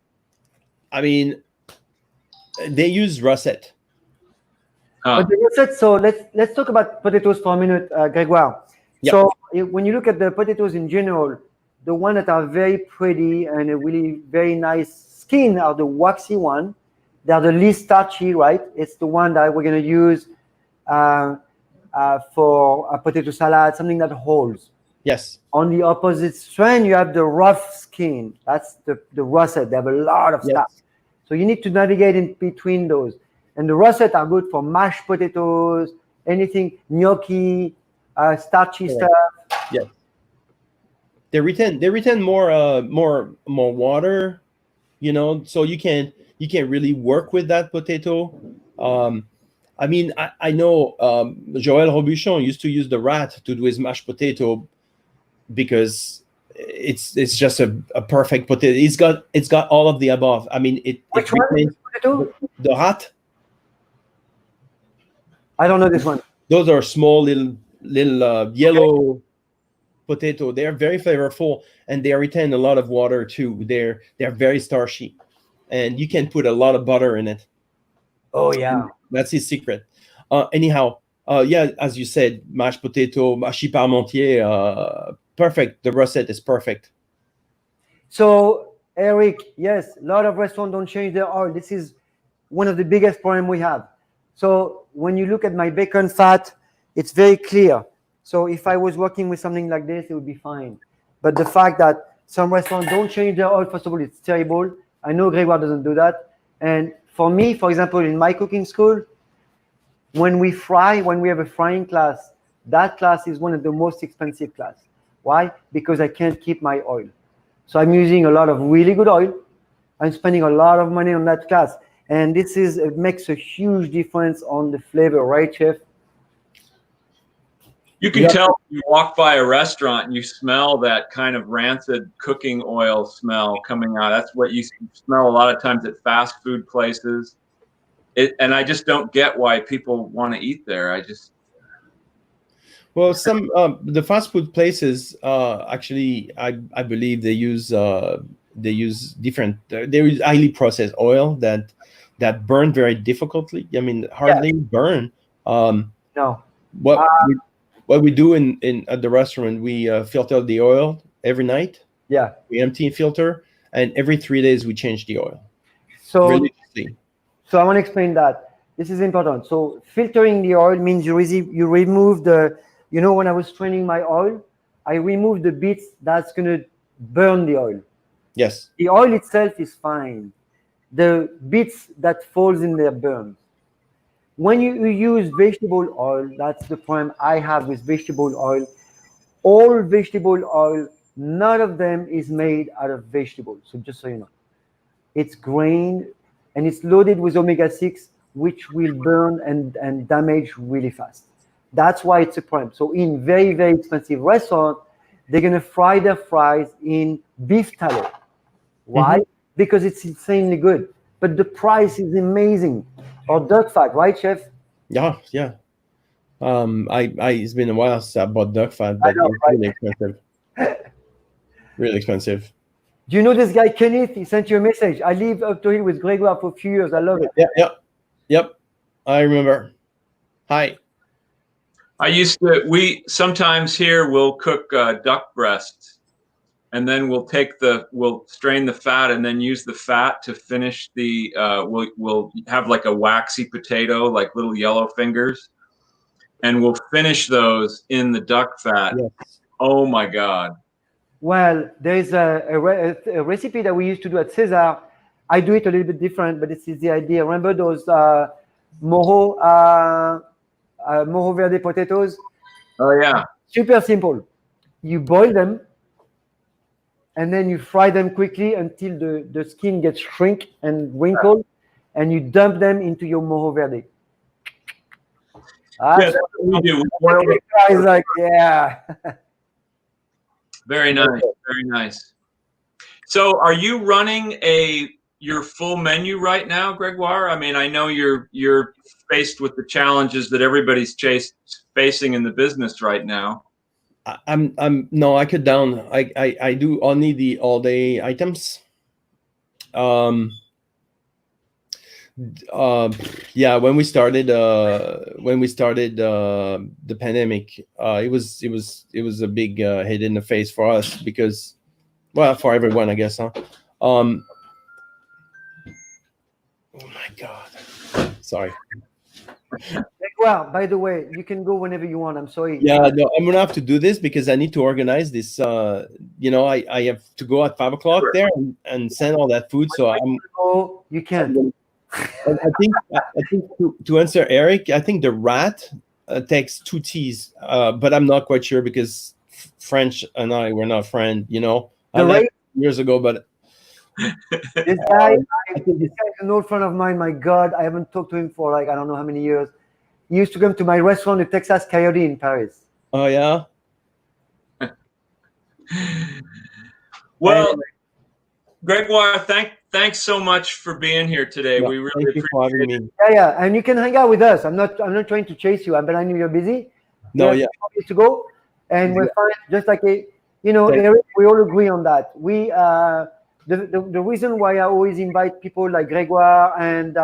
they use russet. But the russet. So let's talk about potatoes for a minute, Grégoire. Yeah. So when you look at the potatoes in general, the ones that are very pretty and a really very nice skin are the waxy one. They are the least starchy, right? It's the one that we're going to use for a potato salad, something that holds. Yes. On the opposite strand, you have the rough skin. That's the russet. They have a lot of stuff. So you need to navigate in between those. And the russet are good for mashed potatoes, anything, gnocchi, starchy stuff. Yes. They retain more water, so you can't really work with that potato. I know Joël Robuchon used to use the rat to do his mashed potato, because it's just a perfect potato. It's got all of the above. Which one? The rat. I don't know this one. Those are small little yellow potato. They are very flavorful, and they retain a lot of water too. They're very starchy, and you can put a lot of butter in it. Oh yeah, and that's his secret. Anyhow, as you said, mashed potato, mâchis parmentier, perfect. The russet is perfect. So Eric, yes, a lot of restaurants don't change their oil. This is one of the biggest problems we have. So when you look at my bacon fat, it's very clear. So if I was working with something like this, it would be fine. But the fact that some restaurants don't change their oil, first of all, it's terrible. I know Grégoire doesn't do that. And for me, for example, in my cooking school, when we have a frying class, that class is one of the most expensive class. Why? Because I can't keep my oil. So I'm using a lot of really good oil. I'm spending a lot of money on that class. And it makes a huge difference on the flavor, right, Chef? You can tell when you walk by a restaurant and you smell that kind of rancid cooking oil smell coming out. That's what you smell a lot of times at fast food places. And I just don't get why people want to eat there. Well, some the fast food places actually, I believe they use different. They use highly processed oil that burn very difficultly. I mean, hardly burn. No. What we do at the restaurant, we filter the oil every night. Yeah. We empty and filter, and every 3 days we change the oil. So religiously. So I want to explain that. This is important. So filtering the oil means you remove the, when I was straining my oil, I remove the bits that's going to burn the oil. Yes. The oil itself is fine. The bits that falls in there burn. When you use vegetable oil, that's the problem I have with vegetable oil. All vegetable oil, none of them is made out of vegetables. So just so you know, it's grain and it's loaded with omega-6, which will burn and damage really fast. That's why it's a problem. So in very, very expensive restaurants, they're going to fry their fries in beef tallow. Why? Mm-hmm. Because it's insanely good. But the price is amazing. Or duck fat, right, Chef? Yeah. It's been a while since I bought duck fat, but it's really expensive. Really expensive. Do you know this guy, Kenneth? He sent you a message. I live up to him with Grégoire for a few years. I love it. Yep. I remember. Hi. We sometimes here we'll cook duck breasts. And then we'll strain the fat and then use the fat to finish the, we'll have like a waxy potato, like little yellow fingers. And we'll finish those in the duck fat. Yes. Oh my God. Well, there's a recipe that we used to do at Cesar. I do it a little bit different, but this is the idea. Remember those Mojo Verde potatoes? Oh yeah. Super simple. You boil them, and then you fry them quickly until the skin gets shrink and wrinkled, and you dump them into your Mojo Verde. Yes, we do. We boil them. Guys, like, yeah. Very nice, very nice. So, are you running your full menu right now, Grégoire? I mean, I know you're faced with the challenges that everybody's facing in the business right now. No, I cut down. I do only the all day items. When we started the pandemic, it was a big hit in the face for us because, well, for everyone, I guess, huh? Oh my God, sorry. Well, by the way, you can go whenever you want. I'm sorry. Yeah, no, I'm gonna have to do this because I need to organize this. I have to go at 5 o'clock there and send all that food. So you can. I think to answer Eric, I think the rat takes 2 teas, but I'm not quite sure because French and I were not friends. I left years ago, but this guy is an old friend of mine. My God, I haven't talked to him for I don't know how many years. He used to come to my restaurant, the Texas Coyote in Paris. Oh yeah. Well, Grégoire, thanks so much for being here today. Yeah, we really thank you for having me. Yeah, and you can hang out with us. I'm not trying to chase you, but I know you're busy. No, yeah. To go, and we're fine. Just like Eric, we all agree on that. We the reason why I always invite people like Grégoire and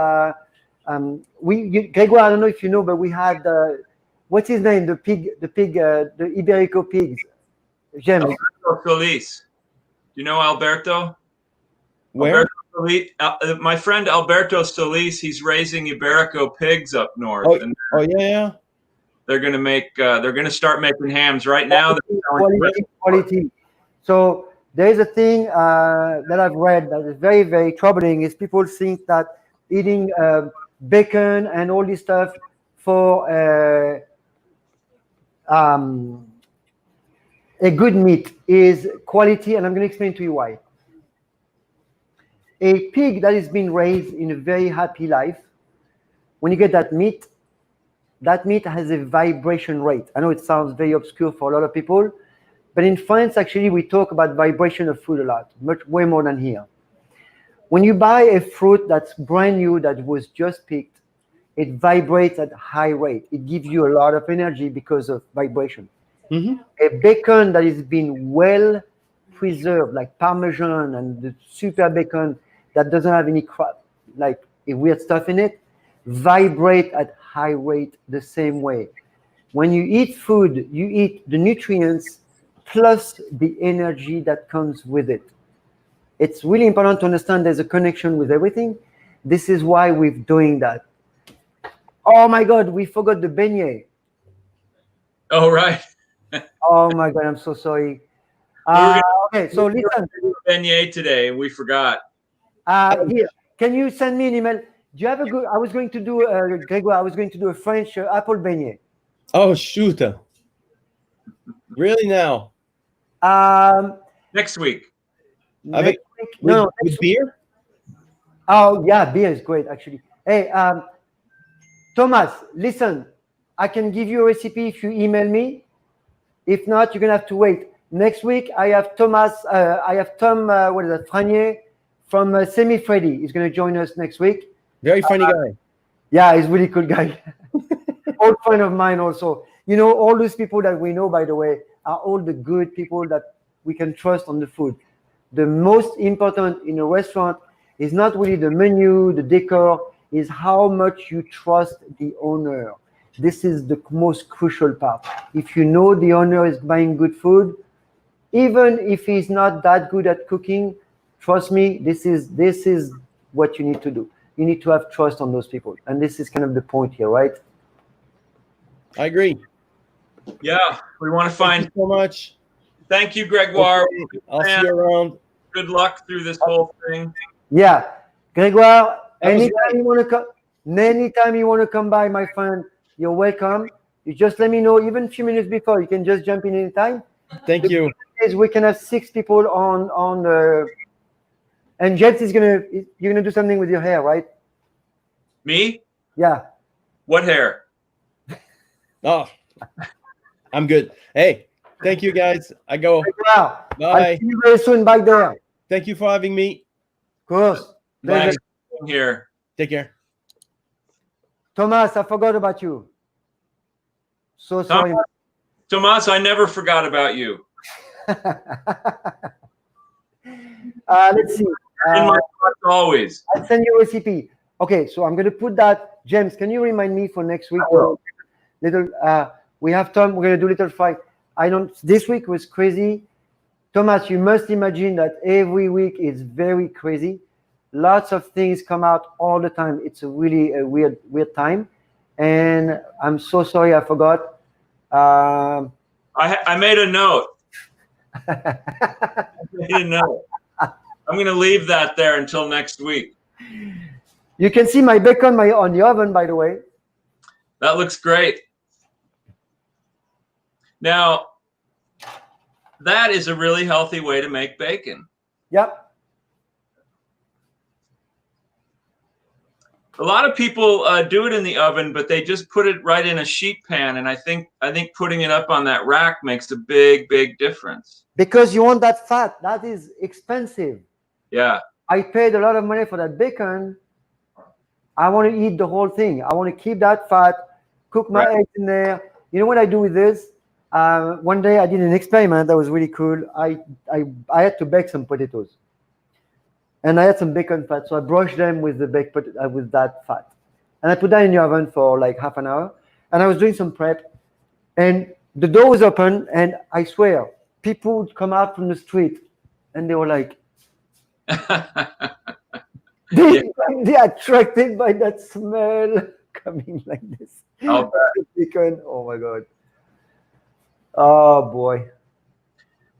Grégoire, I don't know if you know, but we had what's his name? The Iberico pigs. James. Alberto Solis. Do you know Alberto? Where? Alberto Solis, my friend Alberto Solis. He's raising Iberico pigs up north. Yeah. They're gonna start making hams right now. Quality. So there's a thing that I've read that is very, very troubling. Is people think that eating bacon and all this stuff for a good meat is quality, and I'm going to explain to you why. A pig that is being raised in a very happy life, when you get that meat has a vibration rate. I know it sounds very obscure for a lot of people, but in France, actually, we talk about vibration of food a lot, way more than here. When you buy a fruit that's brand new, that was just picked, it vibrates at a high rate. It gives you a lot of energy because of vibration. Mm-hmm. A bacon that is being well preserved, like Parmesan and the super bacon that doesn't have any crap, like a weird stuff in it, vibrate at high rate the same way. When you eat food, you eat the nutrients plus the energy that comes with it. It's really important to understand there's a connection with everything. This is why we're doing that. Oh my God, we forgot the beignet. Oh, right. Oh my God, I'm so sorry. Okay, so listen. Beignet today, and we forgot. Here, can you send me an email? Do you have a good? I was going to do, Grégoire, I was going to do a French apple beignet. Oh, shoot. Really now? Next week. Next week? With Next week. beer? Oh yeah, beer is great actually. Hey, Thomas, listen, I can give you a recipe if you email me. If not, you're gonna have to wait. Next week, I have Tom, what is that, Franier from Semi Freddy. He's gonna join us next week. Very funny guy. Yeah, he's a really cool guy. Old friend of mine also. You know, all those people that we know, by the way, are all the good people that we can trust on the food. The most important in a restaurant is not really the menu, the decor, is how much you trust the owner. This is the most crucial part. If you know the owner is buying good food, even if he's not that good at cooking, trust me, this is what you need to do. You need to have trust on those people. And this is kind of the point here, right? I agree. Yeah, we want to find. Thank you so much. Thank you, Grégoire. Okay. I'll see you around. Good luck through this whole thing. Yeah, Grégoire, anytime you want to come by, my friend, you're welcome. You just let me know, even a few minutes before. You can just jump in anytime. Thank you. We can have 6 people on and Jets you're gonna do something with your hair, right? Me? Yeah. What hair? Oh, I'm good. Hey, thank you guys. I go. Wow. Bye. I'll see you very soon back there. Thank you for having me. Of course. Thanks for being here. Take care. Thomas, I forgot about you. So sorry. Tomas, I never forgot about you. Let's see. In my thoughts always. I'll send you a recipe. Okay, so I'm going to put that. James, can you remind me for next week? We have Tom. We're going to do little fight. This week was crazy. Thomas, you must imagine that every week is very crazy. Lots of things come out all the time. It's a really weird time. And I'm so sorry I forgot. I made a note. I made a note. I'm going to leave that there until next week. You can see my bacon on the oven, by the way. That looks great. Now, that is a really healthy way to make bacon. Yep. A lot of people do it in the oven, but they just put it right in a sheet pan, and I think putting it up on that rack makes a big difference. Because you want that fat. That is expensive. Yeah. I paid a lot of money for that bacon. I want to eat the whole thing. I want to keep that fat, cook my eggs in there. You know what I do with this? One day I did an experiment that was really cool. I had to bake some potatoes. And I had some bacon fat, so I brushed them with the with that fat. And I put that in the oven for like half an hour. And I was doing some prep. And the door was open, and I swear, people would come out from the street, and they were like, they're attracted by that smell coming like this. I'll bet. Bacon. Oh my God. Oh boy.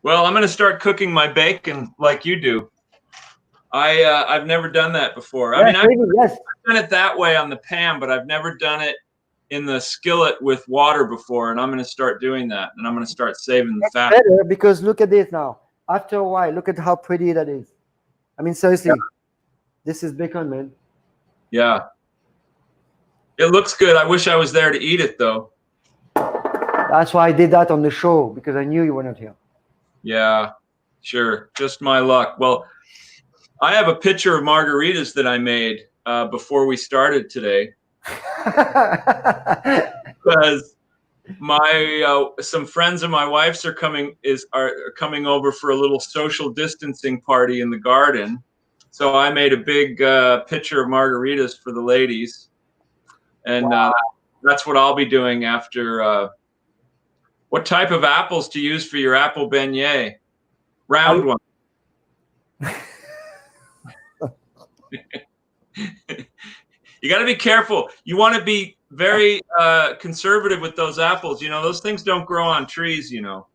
Well, I'm going to start cooking my bacon like you do. I've never done that before. I mean, I've done it that way on the pan, but I've never done it in the skillet with water before, and I'm going to start doing that, and I'm going to start saving the That's fat. better because look at this now. After a while, look at how pretty that is. I mean, seriously, this is bacon, man. Yeah. It looks good. I wish I was there to eat it, though. That's why I did that on the show, because I knew you were not here. Yeah, sure. Just my luck. Well, I have a picture of margaritas that I made before we started today. Because my some friends of my wife's are coming over for a little social distancing party in the garden. So I made a big pitcher of margaritas for the ladies, and that's what I'll be doing after. What type of apples to use for your apple beignet? Round one. You got to be careful. You want to be very conservative with those apples. You know, those things don't grow on trees, you know.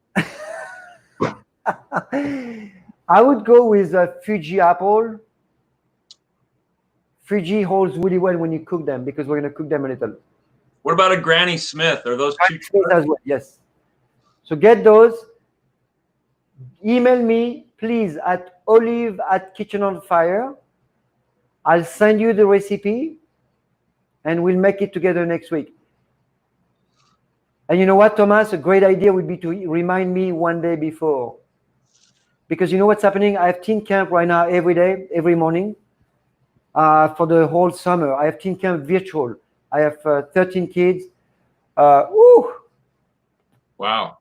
I would go with a Fuji apple. Fuji holds really well when you cook them because we're going to cook them a little. What about a Granny Smith? Are those too? As well, yes. So get those. Email me, please, at olive@kitchenonfire. I'll send you the recipe, and we'll make it together next week. And you know what, Thomas? A great idea would be to remind me one day before. Because you know what's happening? I have teen camp right now every day, every morning, for the whole summer. I have teen camp virtual. I have 13 kids. Woo! Wow.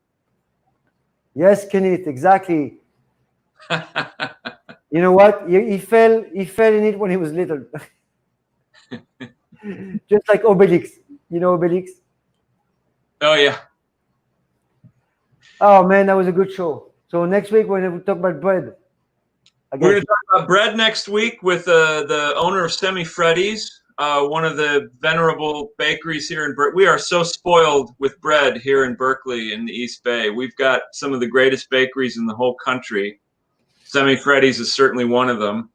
Yes, Kenneth, exactly. You know what? He fell in it when he was little. Just like Obelix. You know Obelix? Oh, yeah. Oh, man, that was a good show. So next week, we're going to talk about bread. We're going to talk about bread next week with the owner of Semi Freddy's, one of the venerable bakeries here in Berkeley. We are so spoiled with bread here in Berkeley in the East Bay. We've got some of the greatest bakeries in the whole country. Semi Freddy's is certainly one of them.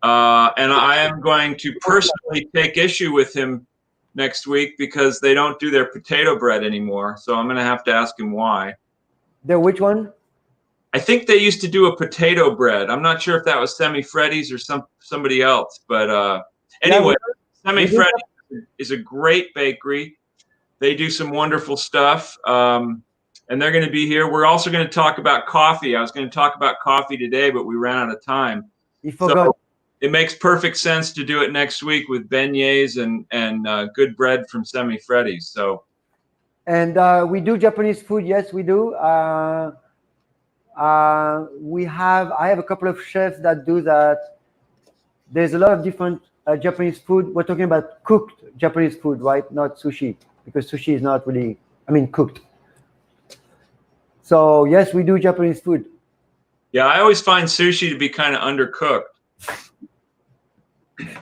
And I am going to personally take issue with him next week because they don't do their potato bread anymore. So I'm going to have to ask him why. The which one? I think they used to do a potato bread. I'm not sure if that was Semi Freddy's or somebody else. But anyway, Semi Freddy's is a great bakery. They do some wonderful stuff. And they're going to be here. We're also going to talk about coffee. I was going to talk about coffee today, but we ran out of time. You forgot. So it makes perfect sense to do it next week with beignets and good bread from Semi Freddy's. So. And we do Japanese food. Yes, we do. I have a couple of chefs that do that. There's a lot of different Japanese food. We're talking about cooked Japanese food, right? Not sushi, because sushi is not really, cooked. So yes, we do Japanese food. Yeah, I always find sushi to be kind of undercooked.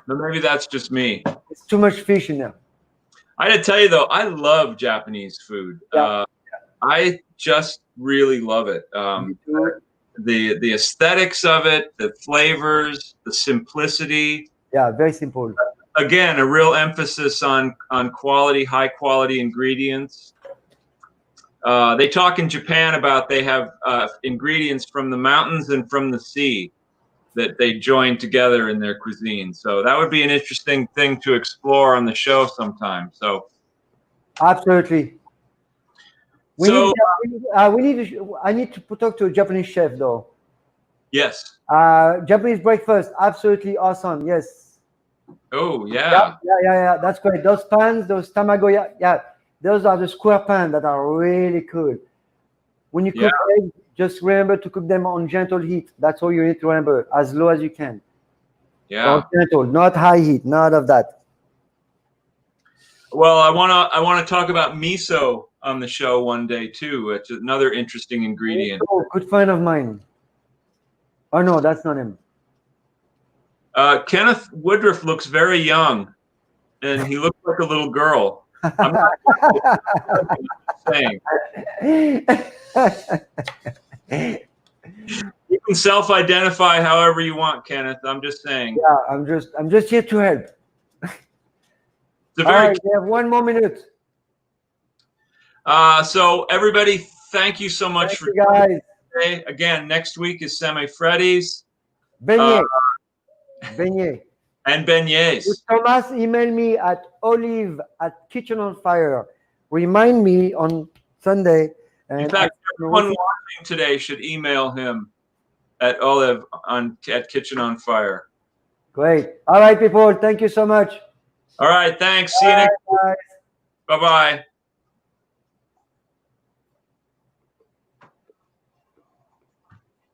But maybe that's just me. It's too much fish in there. I got to tell you though, I love Japanese food. Yeah. I just really love it. The aesthetics of it, the flavors, the simplicity. Yeah, very simple. Again, a real emphasis on quality, high quality ingredients. They talk in Japan about they have ingredients from the mountains and from the sea that they join together in their cuisine. So that would be an interesting thing to explore on the show sometime. So absolutely. I need to talk to a Japanese chef though. Yes. Japanese breakfast, absolutely awesome. Yes. Oh yeah. Yeah. That's great. Those pans, those tamago, yeah. Those are the square pans that are really good. When you cook eggs, just remember to cook them on gentle heat. That's all you need to remember, as low as you can. Yeah. Gentle, not high heat, none of that. Well, I wanna talk about miso on the show one day too. It's another interesting ingredient. Oh, good friend of mine. Oh no, that's not him. Kenneth Woodruff looks very young, and he looks like a little girl. I'm not saying. You can self-identify however you want, Kenneth. I'm just saying. Yeah, I'm just here to help. It's a All very right, we have 1 more minute. so everybody, thank you so much Thank you, guys. today. Again, next week is Semi Freddy's Beignet. Beignet. and beignets. If Thomas, email me at olive@Kitchen on Fire. Remind me on Sunday. And In fact, everyone watching today should email him at Olive at Kitchen on Fire. Great. All right, people. Thank you so much. All right, thanks. See you next week. Bye-bye.